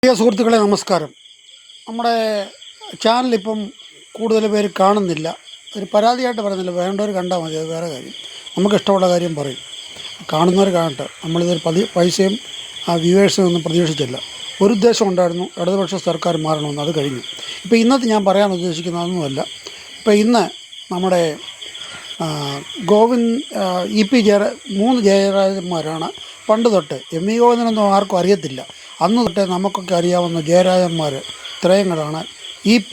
പ്രിയ സുഹൃത്തുക്കളെ നമസ്കാരം. നമ്മുടെ ചാനലിപ്പം കൂടുതൽ പേര് കാണുന്നില്ല. ഒരു പരാതിയായിട്ട് പറയുന്നില്ല, വേണ്ടവർ കണ്ടാൽ മതി, അത് വേറെ കാര്യം. നമുക്കിഷ്ടമുള്ള കാര്യം പറയും, കാണുന്നവർ കാണട്ടെ. നമ്മളിതൊരു പൈസയും വ്യൂവേഴ്സിനും ഒന്നും പ്രതീക്ഷിച്ചില്ല. ഒരു ഉദ്ദേശം ഉണ്ടായിരുന്നു, ഇടതുപക്ഷ സർക്കാർ മാറണമെന്ന്. അത് കഴിഞ്ഞു. ഇപ്പോൾ ഇന്നത്തെ ഞാൻ പറയാൻ ഉദ്ദേശിക്കുന്നതൊന്നുമല്ല. ഇപ്പോൾ ഇന്ന് നമ്മുടെ മൂന്ന് ജയരാജന്മാരാണ് പണ്ട് തൊട്ട്. എം.വി. ഗോവിന്ദനൊന്നും ആർക്കും അറിയത്തില്ല. അന്ന് തൊട്ടേ നമുക്കൊക്കെ അറിയാവുന്ന ജയരാജന്മാർ ത്രയങ്ങളാണ് EP,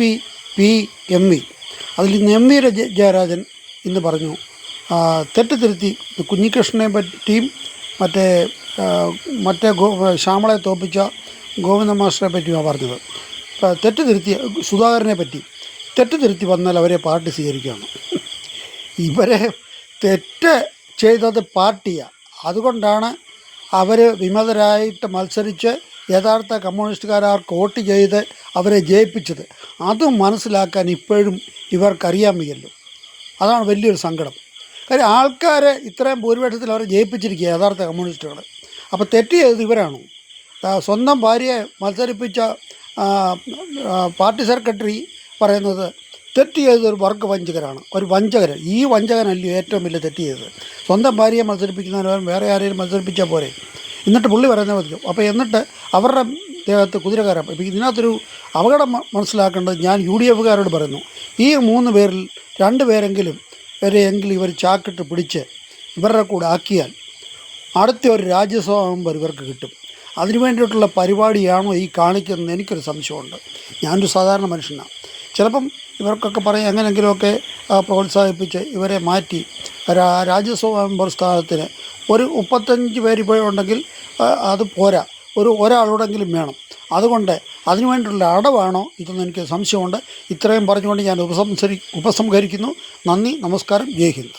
P, MV. അതിൽ ഇന്ന് MV ജയരാജൻ ഇന്ന് പറഞ്ഞു, തെറ്റിദ്ധരുത്തി കുഞ്ഞികൃഷ്ണനെ പറ്റിയും മറ്റേ ശ്യാമളയെ തോപ്പിച്ച ഗോവിന്ദ മാസ്റ്ററെ പറ്റിയുമാണ് പറഞ്ഞത്. തെറ്റിദ്ധരുത്തി സുധാകരനെ പറ്റി തെറ്റിദ്ധരുത്തി വന്നാൽ അവരെ പാർട്ടി സ്വീകരിക്കുകയാണ്. ഇവരെ തെറ്റ് ചെയ്തത് പാർട്ടിയാണ്. അതുകൊണ്ടാണ് അവർ വിമതരായിട്ട് മത്സരിച്ച് യഥാർത്ഥ കമ്മ്യൂണിസ്റ്റുകാർക്ക് വോട്ട് ചെയ്ത് അവരെ ജയിപ്പിച്ചത്. അതും മനസ്സിലാക്കാൻ ഇപ്പോഴും ഇവർക്കറിയാൻ വയ്യല്ലോ. അതാണ് വലിയൊരു സങ്കടം. കാര്യം ആൾക്കാരെ ഇത്രയും ഭൂരിപക്ഷത്തിൽ അവരെ ജയിപ്പിച്ചിരിക്കുക യഥാർത്ഥ കമ്മ്യൂണിസ്റ്റുകൾ. അപ്പോൾ തെറ്റ് ചെയ്തത് ഇവരാണോ? സ്വന്തം ഭാര്യയെ മത്സരിപ്പിച്ച പാർട്ടി സെക്രട്ടറി പറയുന്നത് തെറ്റ് ചെയ്തത് ഒരു വർഗ വഞ്ചകരാണ്, ഒരു വഞ്ചകർ. ഈ വഞ്ചകനല്ലേ ഏറ്റവും വലിയ തെറ്റ് ചെയ്തത്. സ്വന്തം ഭാര്യയെ മത്സരിപ്പിക്കുന്നതിന് വേറെ ആരെയും മത്സരിപ്പിച്ചാൽ പോരെ. എന്നിട്ട് പുള്ളി പറയുന്നത് മതിയോ? അപ്പോൾ എന്നിട്ട് അവരുടെ ദേഹത്ത് കുതിര കയറാം. ഇപ്പോൾ ഇതിനകത്തൊരു അപകടം മനസ്സിലാക്കേണ്ടത് ഞാൻ UDFകാരോട് പറയുന്നു. ഈ 3 പേരിൽ 2 പേരെങ്കിലും ഇവർ ചാക്കിട്ട് പിടിച്ച് ഇവരുടെ കൂടെ ആക്കിയാൽ അടുത്ത ഒരു രാജ്യസഭാ മെമ്പർ ഇവർക്ക് കിട്ടും. അതിനു വേണ്ടിയിട്ടുള്ള പരിപാടിയാണോ ഈ കാണിക്കുന്നത്? എനിക്കൊരു സംശയമുണ്ട്. ഞാനൊരു സാധാരണ മനുഷ്യനാണ്. ചിലപ്പം ഇവർക്കൊക്കെ പറയും എങ്ങനെയെങ്കിലുമൊക്കെ പ്രോത്സാഹിപ്പിച്ച് ഇവരെ മാറ്റി രാജ്യസഭാ മെമ്പർ സ്ഥാനത്തിന് ഒരു 35 പേര് ഇപ്പോഴുണ്ടെങ്കിൽ അത് പോരാ, ഒരാളോടെങ്കിലും വേണം. അതുകൊണ്ട് അതിനു വേണ്ടിയുള്ള അടവാണോ ഇതെന്ന് എനിക്ക് സംശയമുണ്ട്. ഇത്രയും പറഞ്ഞുകൊണ്ട് ഞാൻ ഉപസംഹരിക്കുന്നു. നന്ദി, നമസ്കാരം, ജയ് ഹിന്ദ്.